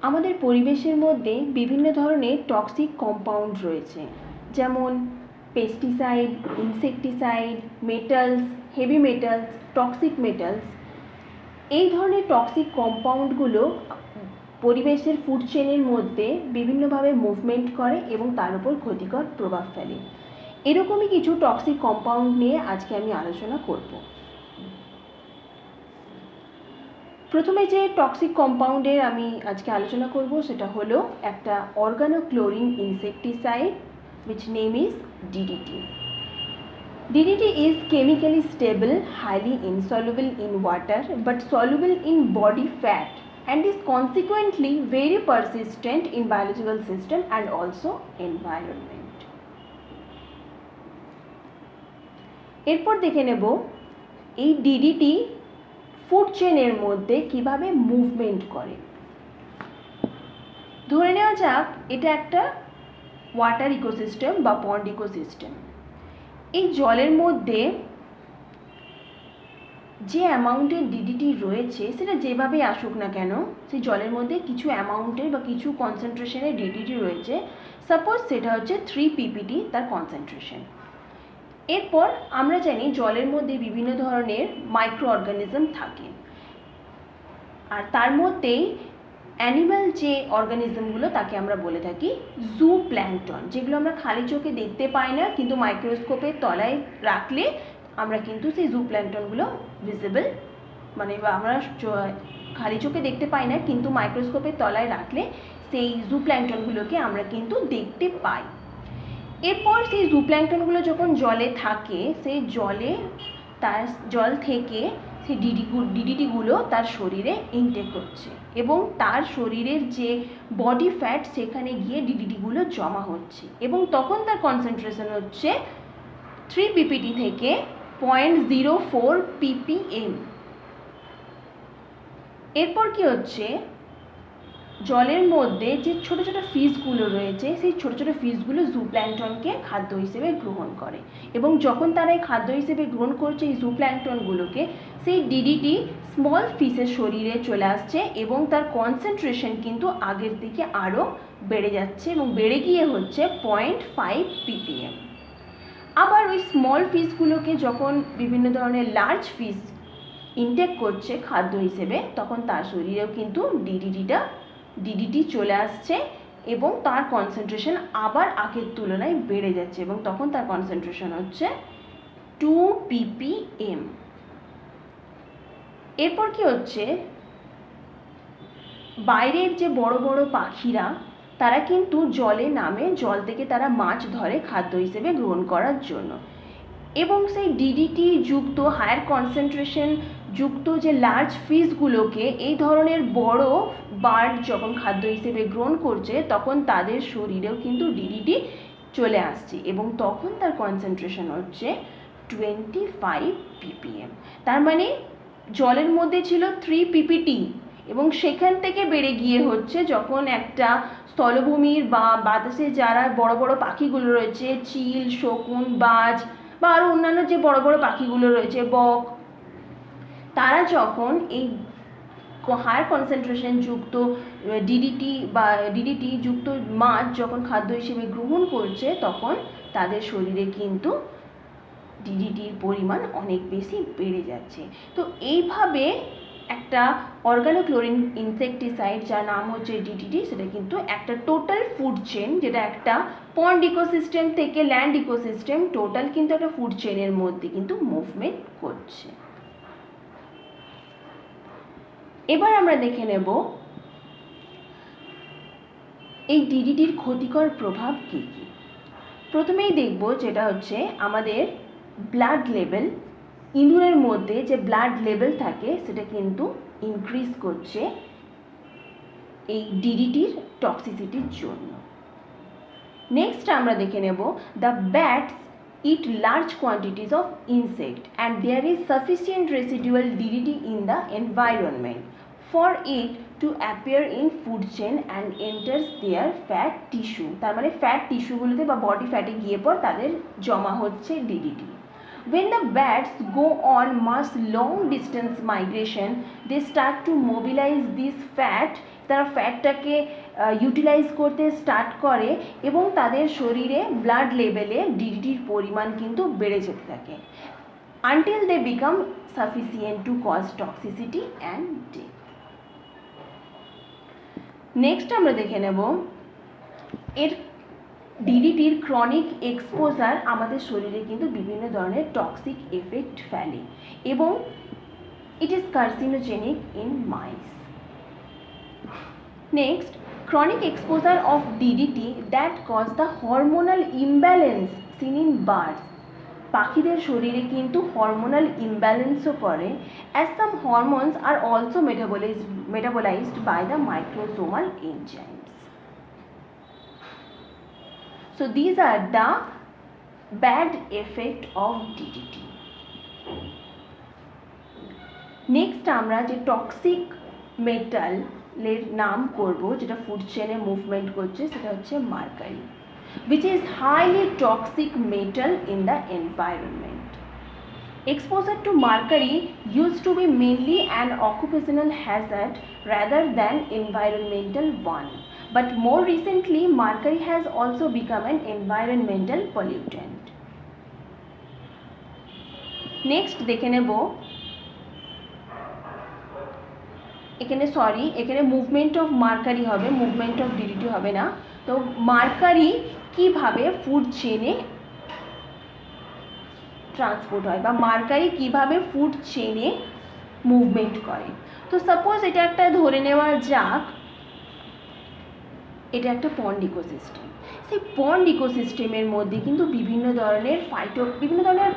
আমাদের পরিবেশের মধ্যে বিভিন্ন ধরনের টক্সিক কম্পাউন্ড রয়েছে, যেমন pesticide, insecticide, metals, heavy metals, toxic metals. এই ধরনের টক্সিক কম্পাউন্ডগুলো পরিবেশের ফুড চেনের মধ্যে বিভিন্নভাবে মুভমেন্ট করে এবং তার উপর ক্ষতিকর প্রভাব ফেলে। এরকমই কিছু টক্সিক কম্পাউন্ড নিয়ে আজকে আমি আলোচনা করব। প্রথমে যে টক্সিক কম্পাউন্ডের আমি আজকে আলোচনা করব সেটা হলো একটা অর্গানোক্লোরিন insecticide which name is DDT. DDT is chemically stable, highly insoluble in water but soluble in body fat and is consequently very persistent in biological system and also environment. এরপর দেখে নেব এই DDT ফুড চেনের মধ্যে কিভাবে movement করে। ধরে নেওয়া যাক এটা একটা ওয়াটার ইকোসিস্টেম বা পন্ড ইকোসিস্টেম। এই জলের মধ্যে যে অ্যামাউন্টের ডিডিটি রয়েছে সেটা যেভাবেই আসুক না কেন, সেই জলের মধ্যে কিছু অ্যামাউন্টের বা কিছু কনসেন্ট্রেশনের ডিডিটি রয়েছে। সাপোজ সেটা হচ্ছে 3 ppd তার কনসেন্ট্রেশন। এরপর আমরা জানি জলের মধ্যে বিভিন্ন ধরনের মাইক্রো অর্গানিজম থাকে, আর তার মধ্যেই অ্যানিম্যাল যে অর্গানিজমগুলো তাকে আমরা বলে থাকি জু প্ল্যাঙ্কটন, যেগুলো আমরা খালি চোখে দেখতে পাই না, কিন্তু মাইক্রোস্কোপের তলায় রাখলে আমরা কিন্তু সেই জু প্ল্যাঙ্কটনগুলো ভিজিবল, মানে আমরা খালি চোখে দেখতে পাই না, কিন্তু মাইক্রোস্কোপের তলায় রাখলে সেই জু প্ল্যাঙ্কটনগুলোকে আমরা কিন্তু দেখতে পাই। এরপর সেই জু প্ল্যাঙ্কটনগুলো যখন জলে থাকে, সেই জল থেকে সেই ডিডিটিগুলো তার শরীরে ইনটেক হচ্ছে এবং তার শরীরের যে বডি ফ্যাট সেখানে গিয়ে ডিডিটিগুলো জমা হচ্ছে এবং তখন তার কনসেন্ট্রেশন হচ্ছে 3 ppd থেকে 0.04 ppm। এরপর কি হচ্ছে, জলের মধ্যে যে ছোট ছোট ফিশগুলো রয়েছে সেই ছোট ছোট ফিশগুলো জু প্ল্যাঙ্কটনকে খাদ্য হিসেবে গ্রহণ করে এবং যখন তারা এই খাদ্য হিসেবে গ্রহণ করছে এই জু প্ল্যাঙ্কটনগুলোকে, সেই ডিডিটি স্মল ফিশের শরীরে চলে আসছে এবং তার কনসেন্ট্রেশন কিন্তু আগের থেকে আরও বেড়ে যাচ্ছে এবং বেড়ে গিয়ে হচ্ছে 0.5 ppm। আবার ওই স্মল ফিশগুলোকে যখন বিভিন্ন ধরনের লার্জ ফিশ ইনটেক করছে খাদ্য হিসেবে, তখন তার শরীরেও কিন্তু ডিডিটি চলে আসছে এবং তার কনসেন্ট্রেশন আবার আগের তুলনায় বেড়ে যাচ্ছে এবং তখন তার কনসেন্ট্রেশন হচ্ছে 2 ppm। এরপর কি হচ্ছে, বাইরের যে বড় বড় পাখিরা তারা কিন্তু জলে নামে, জল থেকে তারা মাছ ধরে খাদ্য হিসেবে গ্রহণ করার জন্য এবং সেই ডিডিটি যুক্ত হায়ার কনসেন্ট্রেশন যুক্ত যে লার্জ ফিশগুলোকে এই ধরনের বড় বার্ড যখন খাদ্য হিসেবে গ্রহণ করছে তখন তাদের শরীরেও কিন্তু ডিডিটি চলে আসছে এবং তখন তার কনসেন্ট্রেশন হচ্ছে 25 ppm। তার মানে জলের মধ্যে ছিল 3 ppt এবং সেখান থেকে বেড়ে গিয়ে হচ্ছে যখন একটা স্থলভূমির বা বাতাসে যারা বড় বড় পাখিগুলো রয়েছে, চিল, শকুন, বাজ বা আরও অন্যান্য যে বড় বড় পাখিগুলো রয়েছে, বক, তারা যখন এই হায়ার কনসেন্ট্রেশন যুক্ত ডিডিটি যুক্ত মাছ যখন খাদ্য হিসেবে গ্রহণ করছে তখন তাদের শরীরে কিন্তু ডিডিটির পরিমাণ অনেক বেশি বেড়ে যাচ্ছে। তো এইভাবে একটা অর্গানোক্লোরিন ইনসেকটিসাইড যার নাম হচ্ছে ডিডিটি, সেটা কিন্তু একটা টোটাল ফুড চেন, যেটা একটা পন্ড ইকোসিস্টেম থেকে ল্যান্ড ইকোসিস্টেম টোটাল কিন্তু একটা ফুড চেনের মধ্যে কিন্তু মুভমেন্ট করছে। এবার আমরা দেখে নেব এই ডিডিটির ক্ষতিকর প্রভাব কী কী। প্রথমেই দেখব যেটা হচ্ছে আমাদের ব্লাড লেভেল। ইঁদুরের মধ্যে যে ব্লাড লেভেল থাকে সেটা কিন্তু ইনক্রিজ করছে এই ডিডিটির টক্সিসিটির জন্য। নেক্সট আমরা দেখে নেব the bats eat large quantities of insect and there is sufficient residual DDT in the environment for it to appear in food chain and enters their fat tissue। তার মানে ফ্যাট টিস্যুগুলোতে বা body ফ্যাটে গিয়ে পর তাদের জমা হচ্ছে DDT. When the bats go on mass long distance migration, they start to mobilize this fat. তারা ফ্যাটটাকে utilise করতে স্টার্ট করে এবং তাদের শরীরে ব্লাড লেভেলে ডিডিটির পরিমাণ কিন্তু বেড়ে যেতে থাকে until they become sufficient to cause toxicity and death. Next আমরা দেখে নেব এর ডিডিটির ক্রনিক এক্সপোজার আমাদের শরীরে কিন্তু বিভিন্ন ধরনের টক্সিক এফেক্ট ফেলে এবং it is carcinogenic in mice. Next, chronic exposure of DDT that cause the hormonal imbalance seen in birds. পাখিদের শরীরে কিন্তু হরমোনাল ইমব্যালেন্সও করে as some hormones are also metabolized by the microsomal enzymes. So these are the bad effect of DDT. Next আমরা যে toxic মেটালের নাম করব যেটা ফুড চেনে মুভমেন্ট করছে সেটা হচ্ছে mercury, which is highly toxic metal in the environment. Exposure to mercury used to be mainly an occupational hazard rather than environmental one, but more recently mercury has also become an environmental pollutant. Next দেখে নেব এখানে movement of mercury হবে, movement of DDT হবে না। তো mercury কিভাবে food চেনে transport হয় বা মার্কারি কিভাবে ফুড চেনে মুভমেন্ট করে। তো সাপোজ এটা একটা ধরে নেওয়া যাক এটা একটা পন্ড ইকোসিস্টেম। সেই পন্ড ইকোসিস্টেমের মধ্যে কিন্তু বিভিন্ন ধরনের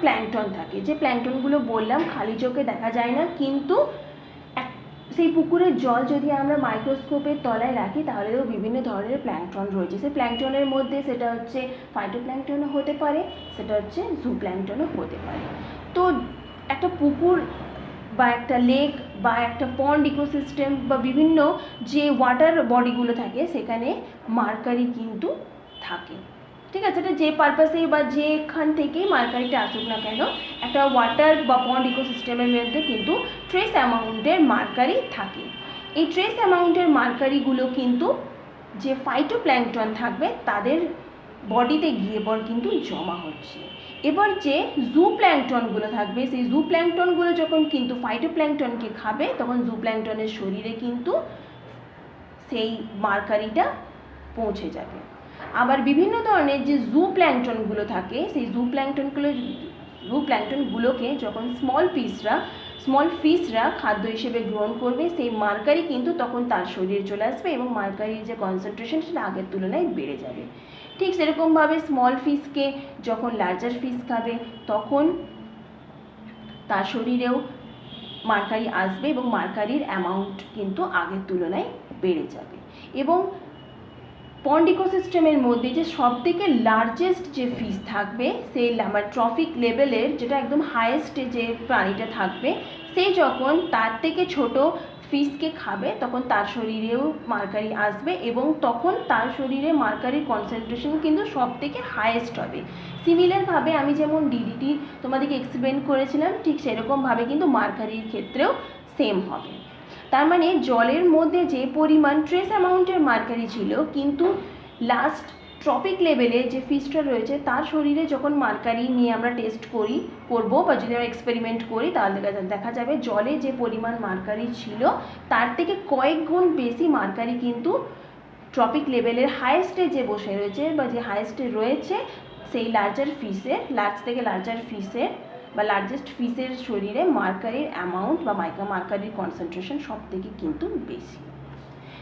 প্ল্যাঙ্কটন থাকে, যে প্ল্যাঙ্কটনগুলো বললাম খালি চোখে দেখা যায় না, কিন্তু সেই পুকুরের জল যদি আমরা মাইক্রোস্কোপের তলায় রাখি তাহলেও বিভিন্ন ধরনের প্ল্যাঙ্কটন রয়েছে। সেই প্ল্যাঙ্কটনের মধ্যে সেটা হচ্ছে ফাইটোপ্ল্যাঙ্কটনও হতে পারে, সেটা হচ্ছে জুপ্ল্যাঙ্কটনও হতে পারে। তো একটা পুকুর বা একটা লেক বা একটা পন্ড ইকোসিস্টেম বা বিভিন্ন যে ওয়াটার বডিগুলো থাকে সেখানে মার্কারি কিন্তু থাকে, ঠিক আছে। এটা যে পারপাসেই বা যেখান থেকেই মার্কারিটা আসুক না কেন, একটা ওয়াটার বা পন্ড ইকোসিস্টেমের মধ্যে কিন্তু ট্রেস অ্যামাউন্টের মার্কারি থাকে। এই ট্রেস অ্যামাউন্টের মার্কারিগুলো কিন্তু যে ফাইটোপ্ল্যাঙ্কটন থাকবে তাদের বডিতে গিয়ে পর কিন্তু জমা হচ্ছে। এবার যে জুপ্ল্যাঙ্কটনগুলো থাকবে সেই জুপ্ল্যাঙ্কটনগুলো যখন কিন্তু ফাইটোপ্ল্যাঙ্কটনকে খাবে তখন জুপ্ল্যাঙ্কটনের শরীরে কিন্তু সেই মার্কারিটা পৌঁছে যাবে। আবার বিভিন্ন ধরনের যে জুপ্ল্যাঙ্কটনগুলো থাকে সেই জুপ্ল্যাঙ্কটনগুলোকে যখন স্মল ফিশরা খাদ্য হিসেবে গ্রহণ করবে সেই মার্কারি কিন্তু তখন তার শরীরে চলে আসবে এবং মার্কারির যে কনসেন্ট্রেশন সেটা আগের তুলনায় বেড়ে যাবে। ঠিক সেরকমভাবে স্মল ফিশকে যখন লার্জার ফিশ খাবে তখন তার শরীরেও মার্কারি আসবে এবং মার্কারির অ্যামাউন্ট কিন্তু আগের তুলনায় বেড়ে যাবে। এবং পন্ড ইকোসিস্টেমের মধ্যে যে সবথেকে লার্জেস্ট যে ফিশ থাকবে সেই ট্রফিক লেভেলের যেটা একদম হাইয়েস্ট যে প্রাণীটা থাকবে সেই যখন তার থেকে ছোট ফিশকে খাবে তখন তার শরীরেও মার্কারি আসবে এবং তখন তার শরীরে মার্কারির কনসেন্ট্রেশন কিন্তু সব থেকে হাইয়েস্ট হবে। সিমিলারভাবে আমি যেমন ডিডিটি তোমাদেরকে এক্সপ্লেন করেছিলাম ঠিক সেরকমভাবে কিন্তু মার্কারির ক্ষেত্রেও সেম হবে। তার মানে জলের মধ্যে যে পরিমাণ ট্রেস অ্যামাউন্টের মার্কারি ছিল কিন্তু লাস্ট ট্রপিক লেভেলে যে ফিশটা রয়েছে তার শরীরে যখন মার্কারি নিয়ে আমরা টেস্ট করবো বা যদি আমরা এক্সপেরিমেন্ট করি তাহলে দেখা যাবে জলে যে পরিমাণ মার্কারি ছিল তার থেকে কয়েক গুণ বেশি মার্কারি কিন্তু ট্রপিক লেভেলের হাইয়েস্টে যে বসে রয়েছে বা যে হাইয়েস্টে রয়েছে সেই লার্জেস্ট ফিশের শরীরে মার্কারির অ্যামাউন্ট বা মার্কারির কনসেন্ট্রেশন সব থেকে কিন্তু বেশি।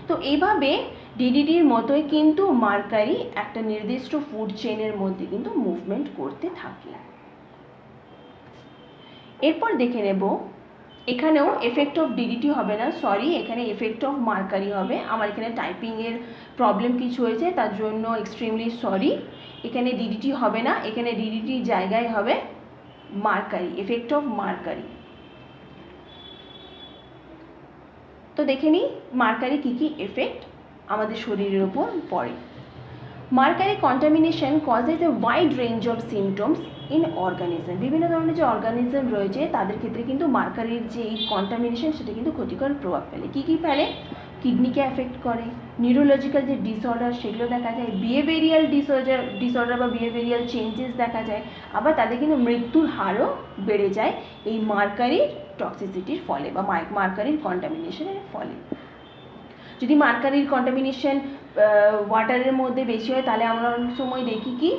তো এইভাবে ডিডিটির মতোই কিন্তু মার্কারি একটা নির্দিষ্ট ফুড চেইনের মধ্যে কিন্তু মুভমেন্ট করতে থাকে। এরপর দেখে নেব এখানেও এফেক্ট অফ ডিডিটি হবে না, এখানে এফেক্ট অফ মার্কারি হবে। আমার এখানে টাইপিংয়ের প্রবলেম কিছু হয়েছে তার জন্য এক্সট্রিমলি সরি। এখানে ডিডিটি হবে না, এখানে ডিডিটির জায়গায় হবে মার্কারি, এফেক্ট অফ মার্কারি। তো দেখে নিই মার্কারি কী কী এফেক্ট আমাদের শরীরের উপর পড়ে। Mercury contamination causes a wide range of symptoms in organism. বিভিন্ন ধরনের যে অর্গানিজম রয়েছে তাদের ক্ষেত্রে কিন্তু মার্কারির যে এই কন্টামিনেশন সেটা কিন্তু ক্ষতিকর প্রভাব ফেলে। কী কী ফেলে? কিডনিকে অ্যাফেক্ট করে, নিউরোলজিক্যাল যে ডিসঅর্ডার সেগুলো দেখা যায়, বিহেভিয়ারিয়াল ডিসঅর্ডার বা বিহেভিয়ারিয়াল চেঞ্জেস দেখা যায়, আবার তাদের কিন্তু মৃত্যুর হারও বেড়ে যায় এই মার্কারির টক্সিসিটির ফলে বা মার্কারির কন্টামিনেশনের ফলে। যদি মার্কারির কন্টামিনেশন ওয়াটারের মধ্যে বেশি হয় তাহলে আমরা অনেক সময় দেখি কি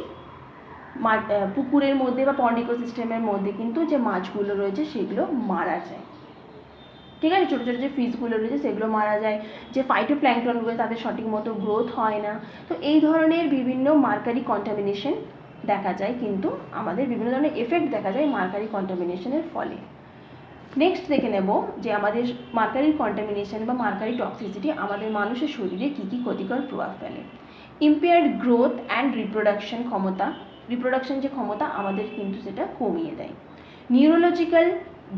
পুকুরের মধ্যে বা পন্ড ইকোসিস্টেমের মধ্যে কিন্তু যে মাছগুলো রয়েছে সেগুলো মারা যায়। ঠিক আছে, ছোটো ছোটো যে ফিশগুলো রয়েছে সেগুলো মারা যায়, যে ফাইটোপ্ল্যাঙ্কটনগুলো তাদের সঠিক মতো গ্রোথ হয় না। তো এই ধরনের বিভিন্ন মার্কারি কন্টামিনেশন দেখা যায়, কিন্তু আমাদের বিভিন্ন ধরনের এফেক্ট দেখা যায় মার্কারি কন্টামিনেশনের ফলে। নেক্সট দেখে নেব যে আমাদের মার্কারি কন্টামিনেশন বা মার্কারি টক্সিসিটি আমাদের মানুষের শরীরে কী কী ক্ষতিকর প্রভাব ফেলে। ইম্পেয়ার্ড গ্রোথ অ্যান্ড রিপ্রোডাকশন ক্ষমতা, রিপ্রোডাকশন যে ক্ষমতা আমাদের কিন্তু সেটা কমিয়ে দেয়। নিউরোলজিক্যাল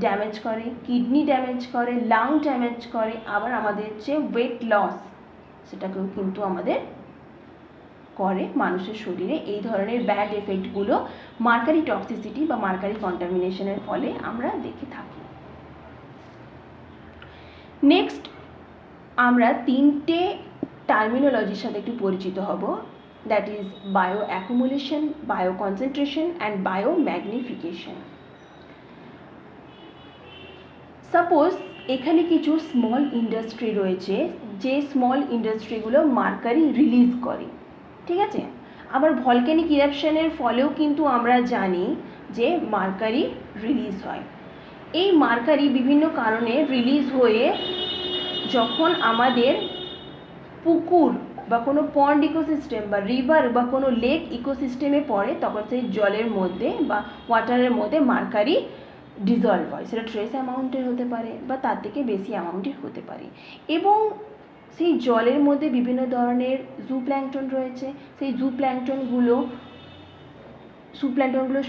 ড্যামেজ করে, কিডনি ড্যামেজ করে, লাং ড্যামেজ করে, আবার আমাদের যে ওয়েট লস সেটাকেও কিন্তু আমাদের করে মানুষের শরীরে। এই ধরনের ব্যাড এফেক্টগুলো মার্কারি টক্সিসিটি বা মার্কারি কন্টামিনেশনের ফলে আমরা দেখে থাকি। নেক্সট আমরা তিনটে টার্মিনোলজির সাথে একটু পরিচিত হব, that is bio accumulation, bio concentration and bio magnification. Suppose এখানে কিছু স্মল ইন্ডাস্ট্রি রয়েছে, যে স্মল ইন্ডাস্ট্রিগুলো মার্কারি রিলিজ করে, ঠিক আছে। আবার ভলক্যানিক ইরাপশনের ফলেও কিন্তু আমরা জানি যে মার্কারি রিলিজ হয়। এই মার্কারি বিভিন্ন কারণে রিলিজ হয়ে যখন আমাদের পুকুর বা কোনো পন্ড ইকোসিস্টেম বা রিভার বা কোনো লেক ইকোসিস্টেমে পড়ে, তখন সেই জলের মধ্যে বা ওয়াটারের মধ্যে মার্কারি ডিজলভ হয়। সেটা ট্রেস অ্যামাউন্টের হতে পারে বা তার থেকে বেশি অ্যামাউন্টের হতে পারে। এবং সেই জলের মধ্যে বিভিন্ন ধরনের জুপ্ল্যাঙ্কটন রয়েছে, সেই জুপ্ল্যাঙ্কটনগুলোর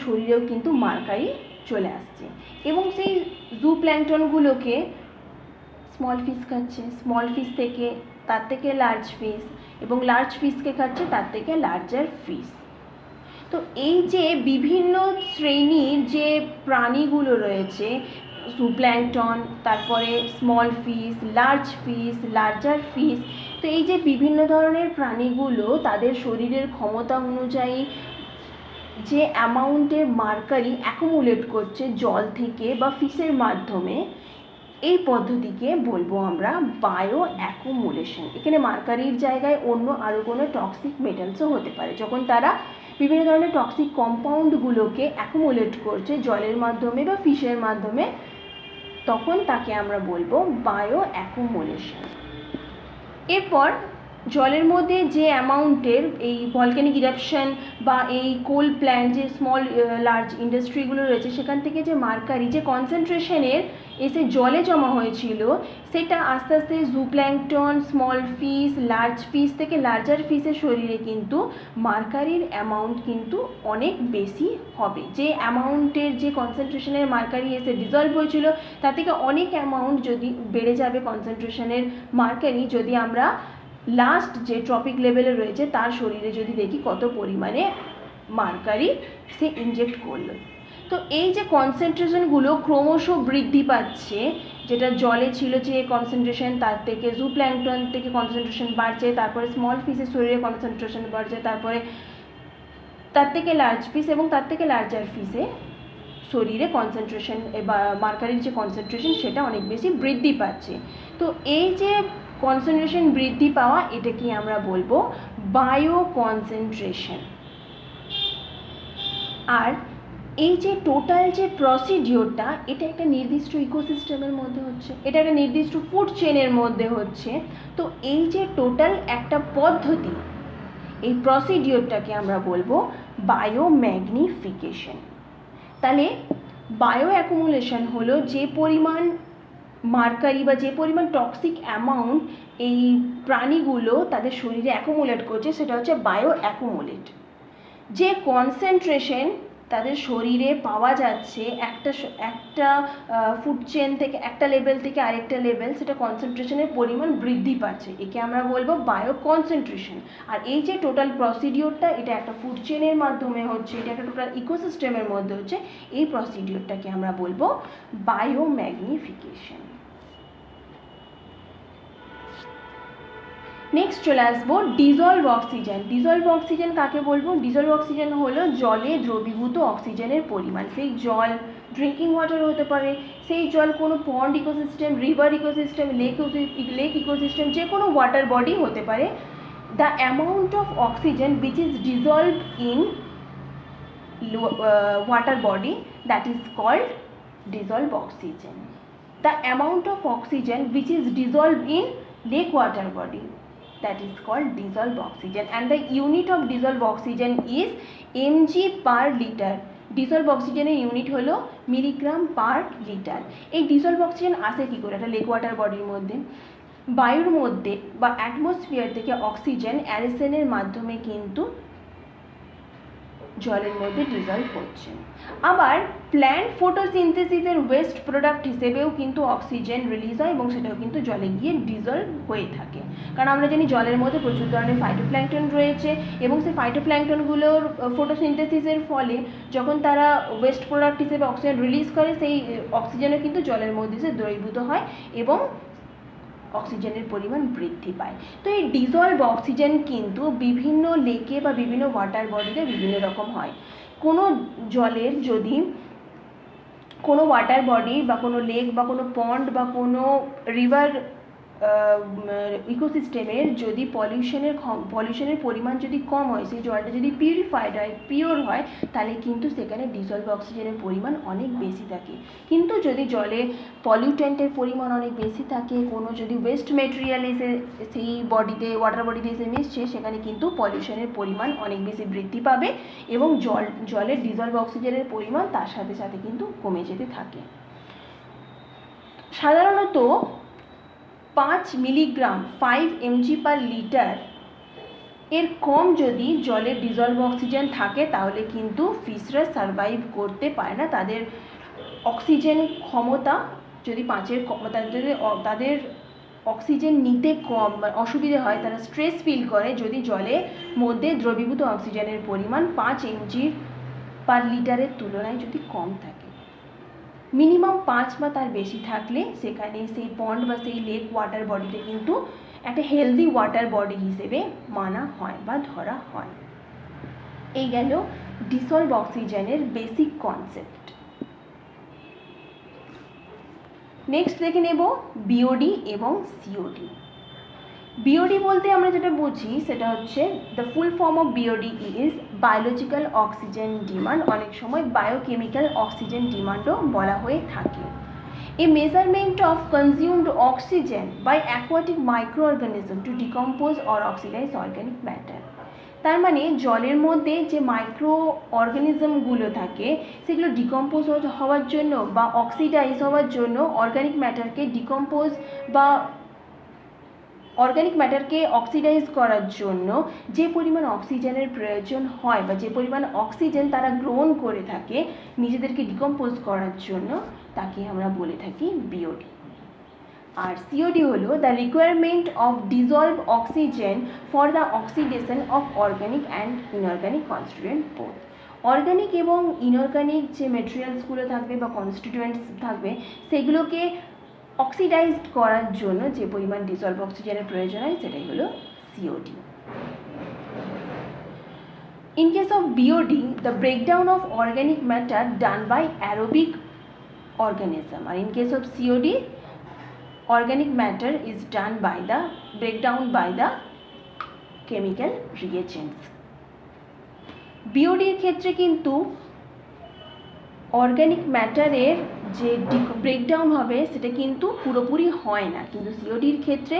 শরীরেও কিন্তু মার্কারি চলে আসছে। এবং সেই জুপ্ল্যাঙ্কটনগুলোকে স্মল ফিশ খাচ্ছে, স্মল ফিশ থেকে তার থেকে লার্জ ফিশ, এবং লার্জ ফিশকে খাচ্ছে তার থেকে লার্জার ফিশ। তো এই যে বিভিন্ন শ্রেণীর যে প্রাণীগুলো রয়েছে, জুপ্ল্যাঙ্কটন, তারপরে স্মল ফিশ, লার্জার ফিশ, তো এই যে বিভিন্ন ধরনের প্রাণীগুলো তাদের শরীরের ক্ষমতা অনুযায়ী যে অ্যামাউন্টের মার্কারি অ্যাকুমুলেট করছে জল থেকে বা ফিশের মাধ্যমে, এই পদ্ধতিকে বলবো আমরা বায়ো অ্যাকুমুলেশন। এখানে মার্কারির জায়গায় অন্য আরও কোনো টক্সিক মেটালসও হতে পারে। যখন তারা বিভিন্ন ধরনের টক্সিক কম্পাউন্ডগুলোকে অ্যাকুমুলেট করছে জলের মাধ্যমে বা ফিশের মাধ্যমে, তখন তাকে আমরা বলবো বায়ো অ্যাকুমুলেশন। এরপর জলের মধ্যে যে অ্যামাউন্টের এই ভলক্যানিক ইরাপশন বা এই কোল প্ল্যান্ট, যে স্মল লার্জ ইন্ডাস্ট্রিগুলো রয়েছে, সেখান থেকে যে মার্কারি যে কনসেন্ট্রেশনের এসে জলে জমা হয়েছিল, সেটা আস্তে আস্তে zooplankton, small fish, large fish থেকে লার্জার ফিশের শরীরে কিন্তু মার্কারির অ্যামাউন্ট কিন্তু অনেক বেশি হবে। যে অ্যামাউন্টের যে কনসেন্ট্রেশনের মার্কারি এসে ডিজলভ হয়েছিল তার থেকে অনেক অ্যামাউন্ট যদি বেড়ে যাবে কনসেন্ট্রেশনের মার্কারি, যদি আমরা লাস্ট যে ট্রপিক লেভেলে রয়েছে তার শরীরে যদি দেখি কত পরিমাণে মার্কারি সে ইনজেক্ট করলো। তো এই যে কনসেন্ট্রেশনগুলো ক্রমশ বৃদ্ধি পাচ্ছে, যেটা জলে ছিল যে কনসেন্ট্রেশন তার থেকে জুপ্ল্যাঙ্কটন থেকে কনসেন্ট্রেশন বাড়ছে, তারপরে স্মল ফিশের শরীরে কনসেন্ট্রেশন বাড়ছে, তারপরে তার থেকে লার্জ ফিশ এবং তার থেকে লার্জার ফিশে শরীরে কনসেন্ট্রেশন বা মার্কারির যে কনসেন্ট্রেশন সেটা অনেক বেশি বৃদ্ধি পাচ্ছে। তো এই যে কনসেন্ট্রেশন বৃদ্ধি পাওয়া, এটাকে আমরা বলবো বায়ো কনসেন্ট্রেশন। আর এই যে টোটাল যে প্রসিডিওরটা, এটা একটা নির্দিষ্ট ইকোসিস্টেমের মধ্যে হচ্ছে, এটা একটা নির্দিষ্ট ফুড চেনের মধ্যে হচ্ছে। তো এই যে টোটাল একটা পদ্ধতি, এই প্রসিডিওরটাকে আমরা বলবো বায়ো ম্যাগনিফিকেশন। তাহলে বায়ো অ্যাকুমুলেশন হলো যে পরিমাণ মার্কারি বা যে পরিমাণ টক্সিক অ্যামাউন্ট এই প্রাণীগুলো তাদের শরীরে অ্যাকুমুলেট করছে, সেটা হচ্ছে বায়ো অ্যাকুমুলেট। যে কনসেন্ট্রেশন তাদের শরীরে পাওয়া যাচ্ছে একটা ফুড চেন থেকে একটা লেভেল থেকে আরেকটা লেভেল, সেটা কনসেন্ট্রেশনের পরিমাণ বৃদ্ধি পাচ্ছে, একে আমরা বলবো বায়ো কনসেন্ট্রেশন। আর এই যে টোটাল প্রসিডিওরটা, এটা একটা ফুড চেনের মাধ্যমে হচ্ছে, এটা একটা টোটাল ইকোসিস্টেমের মধ্যে হচ্ছে, এই প্রসিডিওরটাকে আমরা বলবো বায়োম্যাগনিফিকেশন। নেক্সট চলে আসবো ডিজলভ অক্সিজেন। ডিজলভ অক্সিজেন কাকে বলবো? ডিজলভ অক্সিজেন হলো জলে দ্রবীভূত অক্সিজেনের পরিমাণ। সেই জল ড্রিঙ্কিং ওয়াটার হতে পারে, সেই জল কোনো pond ecosystem, river ecosystem, lake ecosystem, যে কোনো ওয়াটার বডি হতে পারে। The amount of oxygen which is dissolved in water body, that is called dissolved oxygen. The amount of oxygen which is dissolved in lake water body, that is called dissolved oxygen, and the unit of dissolved oxygen is mg per liter. Dissolved অক্সিজেনের unit হলো milligram per litre. এই dissolved oxygen আসে কী করে? একটা lake water বডির মধ্যে বায়ুর মধ্যে বা অ্যাটমসফিয়ার থেকে অক্সিজেন অ্যারেশনের মাধ্যমে কিন্তু জলের মধ্যে ডিজলভ হচ্ছে। আবার প্ল্যান্ট ফটোসিনথেসিসের ওয়েস্ট প্রোডাক্ট হিসেবেও কিন্তু অক্সিজেন রিলিজ হয় এবং সেটাও কিন্তু জলে গিয়ে ডিজলভ হয়ে থাকে। কারণ আমরা জানি জলের মধ্যে প্রচুর ধরনের ফাইটোপ্ল্যাঙ্কটন রয়েছে এবং সেই ফাইটোপ্ল্যাঙ্কটনগুলোর ফটোসিনথেসিসের ফলে যখন তারা ওয়েস্ট প্রোডাক্ট হিসেবে অক্সিজেন রিলিজ করে, সেই অক্সিজেনও কিন্তু জলের মধ্যে এসে দ্রবীভূত হয় এবং অক্সিজেনের পরিমাণ বৃদ্ধি পায়। তো এই ডিজলভ অক্সিজেন কিন্তু বিভিন্ন লেকে বা বিভিন্ন ওয়াটার বডিতে বিভিন্ন রকম হয়। কোনো জলের যদি কোনো ওয়াটার বডি বা কোনো লেক বা কোনো পন্ড বা কোনো রিভার ইকোসিস্টেমের যদি পলিউশনের পরিমাণ যদি কম হয়, সেই জলটা যদি পিউরিফাইড হয়, পিওর হয়, তাহলে কিন্তু সেখানে ডিজলভ অক্সিজেনের পরিমাণ অনেক বেশি থাকে। কিন্তু যদি জলে পলিউটেন্টের পরিমাণ অনেক বেশি থাকে, কোনো যদি ওয়েস্ট মেটেরিয়াল এসে সেই বডিতে ওয়াটার বডিতে এসে মিশছে, সেখানে কিন্তু পলিউশনের পরিমাণ অনেক বেশি বৃদ্ধি পাবে এবং জলের ডিজলভ অক্সিজেনের পরিমাণ তার সাথে সাথে কিন্তু কমে যেতে থাকে। সাধারণত 5 মিলিগ্রাম 5 mg পার লিটার এর কম যদি জলে ডিজলভ অক্সিজেন থাকে, তাহলে কিন্তু ফিশরা সারভাইভ করতে পারে না। তাদের অক্সিজেন ক্ষমতা যদি 5-এর কম, তাদের অক্সিজেন নিতে কম অসুবিধে হয়, তারা স্ট্রেস ফিল করে যদি জলের মধ্যে দ্রবীভূত অক্সিজেনের পরিমাণ 5 mg পার লিটারের তুলনায় যদি কম থাকে। মিনিমাম 5 বা তার বেশি থাকলে সেখানে সেই পন্ড বা সেই লেক ওয়াটার বডিতে কিন্তু একটা হেলদি ওয়াটার বডি হিসেবে মানা হয় বা ধরা হয়। এই গেল ডিসলভ অক্সিজেনের বেসিক কনসেপ্ট। নেক্সট দেখে নেব বিওডি এবং সিওডি। বিওডি বলতে আমরা যেটা বুঝি সেটা হচ্ছে the full form of BOD is biological oxygen demand, অনেক সময় বায়োকেমিক্যাল অক্সিজেন ডিমান্ডও বলা হয়ে থাকে। A measurement of consumed oxygen by aquatic microorganism to decompose or oxidize organic matter. তার মানে জলের মধ্যে যে মাইক্রো অর্গানিজমগুলো থাকে সেগুলো ডিকম্পোজ হওয়ার জন্য বা অক্সিডাইজ হওয়ার জন্য অর্গানিক ম্যাটারকে অক্সিডাইজ করার জন্য যে পরিমাণ অক্সিজেনের প্রয়োজন হয় বা যে পরিমাণ অক্সিজেন তারা গ্রহণ করে থাকে নিজেদেরকে ডিকম্পোজ করার জন্য, তাকে আমরা বলে থাকি বিওডি। আর সিওডি হলো the requirement of dissolved oxygen for the oxidation of organic and inorganic constituent both. Organic এবং ইনঅর্গানিক যে মেটেরিয়ালসগুলো থাকবে বা কনস্টিটিউয়েন্টস থাকবে সেগুলোকে অক্সিডাইজড করার জন্য যে পরিমাণ ডিজলভ অক্সিজেনের প্রয়োজন হয় সেটাই হলো COD. In case of BOD, the breakdown of organic matter done by aerobic organism, and in case of COD, organic matter is done by the breakdown by the chemical reagents. BOD এর ক্ষেত্রে কিন্তু organic ম্যাটারের যে breakdown হবে সেটা কিন্তু পুরোপুরি হয় না, কিন্তু সিওডির ক্ষেত্রে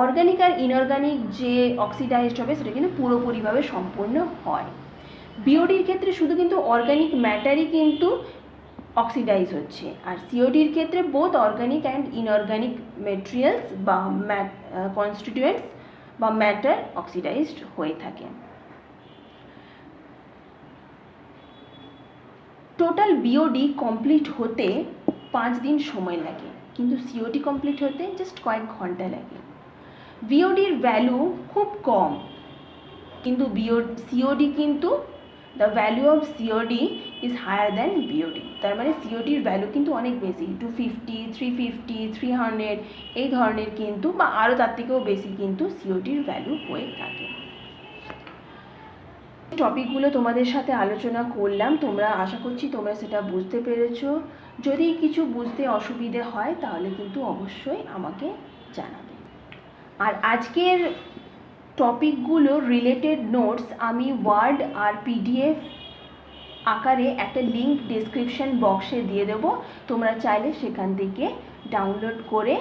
অর্গানিক আর ইনঅর্গানিক যে অক্সিডাইজড হবে সেটা কিন্তু পুরোপুরিভাবে সম্পূর্ণ হয়। বিওডির ক্ষেত্রে শুধু কিন্তু অর্গানিক ম্যাটারই কিন্তু অক্সিডাইজ হচ্ছে, আর সিওডির ক্ষেত্রে both organic and inorganic materials বা কনস্টিটিউয়েন্টস বা ম্যাটার অক্সিডাইজড হয়ে থাকে। টোটাল বিওডি কমপ্লিট হতে 5 দিন সময় লাগে, কিন্তু সিওডি কমপ্লিট হতে জাস্ট কয়েক ঘন্টা লাগে। বিওডির ভ্যালু খুব কম, কিন্তু সিওডি কিন্তু the value of COD is higher than BOD. তার মানে সিওডির ভ্যালু কিন্তু অনেক বেশি, 250, 350, 300 এই ধরনের কিন্তু, বা আরও তার থেকেও বেশি কিন্তু সিওডির ভ্যালু হয়ে থাকে। টপিকগুলো তোমাদের সাথে আলোচনা করলাম, তোমরা আশা করছি তোমরা সেটা বুঝতে পেরেছো। যদি কিছু বুঝতে অসুবিধে হয় তাহলে কিন্তু অবশ্যই আমাকে জানাবে। আর আজকের টপিকগুলো রিলেটেড নোটস আমি ওয়ার্ড আর পিডিএফ আকারে একটা লিঙ্ক ডেসক্রিপশন বক্সে দিয়ে দেবো, তোমরা চাইলে সেখান থেকে ডাউনলোড করে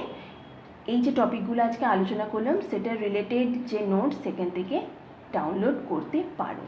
এই যে টপিকগুলো আজকে আলোচনা করলাম সেটা রিলেটেড যে নোটস সেখান থেকে ডাউনলোড করতে পারো।